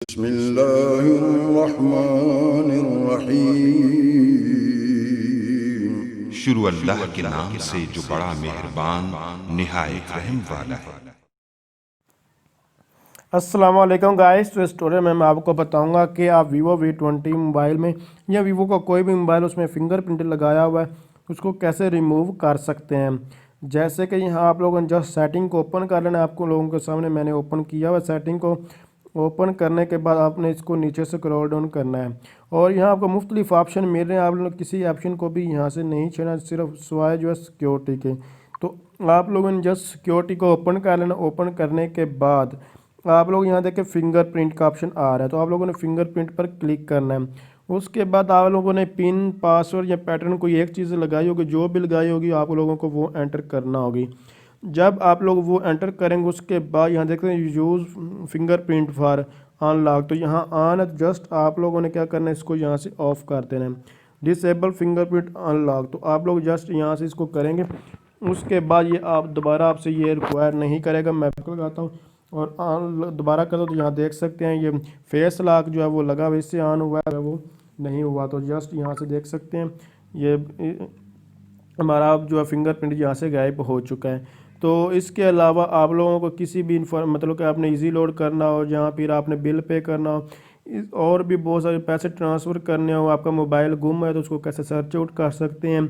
बिस्मिल्लाहिर्रहमानिर्रहीम। शुरू अल्लाह के नाम से जो बड़ा मेहरबान निहायत रहम वाला है। अस्सलाम वालेकुम गाइस। तो इस ट्यूटोरियल में मैं आपको बताऊंगा कि आप वीवो V20 मोबाइल में या वीवो का कोई भी मोबाइल उसमें फिंगरप्रिंट लगाया हुआ है उसको कैसे रिमूव कर सकते हैं। जैसे कि यहाँ आप लोगों ने जस्ट सेटिंग को ओपन कर लेना है। आपको लोगों के सामने मैंने ओपन किया हुआ। सेटिंग को ओपन करने के बाद आपने इसको नीचे से स्क्रॉल डाउन करना है और यहाँ आपको मुख्तलिफ ऑप्शन मिल रहे हैं। आप लोग किसी ऑप्शन को भी यहाँ से नहीं छेड़ना, सिर्फ सिवाय जो है सिक्योरिटी के। तो आप लोगों ने जस्ट सिक्योरिटी को ओपन कर लेना। ओपन करने के बाद आप लोग यहाँ देखें फिंगरप्रिंट का ऑप्शन आ रहा है, तो आप लोगों ने फिंगरप्रिंट पर क्लिक करना है। उसके बाद आप लोगों ने पिन, पासवर्ड या पैटर्न कोई एक चीज़ लगाई होगी, जो भी लगाई होगी आप लोगों को वो एंटर करना होगी। जब आप लोग वो एंटर करेंगे उसके बाद यहाँ देखते हैं यूज़ फिंगरप्रिंट फॉर अनलॉक, तो यहाँ ऑन है। जस्ट आप लोगों ने क्या करना है, इसको यहाँ से ऑफ कर देना है, डिसेबल फिंगरप्रिंट अनलॉक। तो आप लोग जस्ट यहाँ से इसको करेंगे। उसके बाद ये आप दोबारा आपसे ये रिक्वायर नहीं करेगा। मैं लगाता हूँ और ऑन दोबारा कर दो तो यहाँ देख सकते हैं ये फेस लॉक जो है वो लगा हुआ, इससे ऑन हुआ है, वो नहीं हुआ। तो जस्ट यहाँ से देख सकते हैं ये हमारा जो है फिंगरप्रिंट यहाँ से गायब हो चुका है। तो इसके अलावा आप लोगों को किसी भी मतलब कि आपने इजी लोड करना हो, जहाँ फिर आपने बिल पे करना हो, और भी बहुत सारे पैसे ट्रांसफ़र करने हो, आपका मोबाइल गुम है तो उसको कैसे सर्च आउट कर सकते हैं,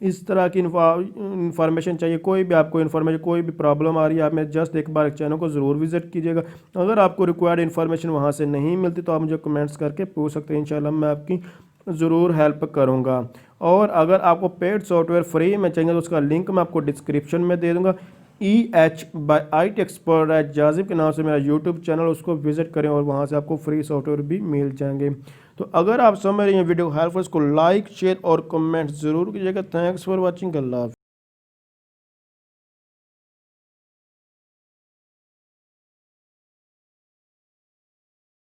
इस तरह की इंफॉर्मेशन चाहिए, कोई भी आपको इन्फॉर्मेशन, कोई भी प्रॉब्लम आ रही है, आप में जस्ट एक बार चैनल को ज़रूर विजिट कीजिएगा। अगर आपको रिक्वायर्ड इन्फॉर्मेशन वहाँ से नहीं मिलती तो आप मुझे कमेंट्स करके पूछ सकते हैं, इंशाल्लाह मैं आपकी ज़रूर हेल्प करूँगा। और अगर आपको पेड सॉफ्टवेयर फ्री में चाहिए तो उसका लिंक मैं आपको डिस्क्रिप्शन में दे दूँगा। EH by IT expert Jazib के नाम से मेरा यूट्यूब चैनल, उसको विजिट करें और वहाँ से आपको फ्री सॉफ्टवेयर भी मिल जाएंगे। तो अगर आप समझ रहे हैं वीडियो हेल्पफुल, इसको लाइक, शेयर और कमेंट ज़रूर कीजिएगा। Thanks for watching. अल्लाह।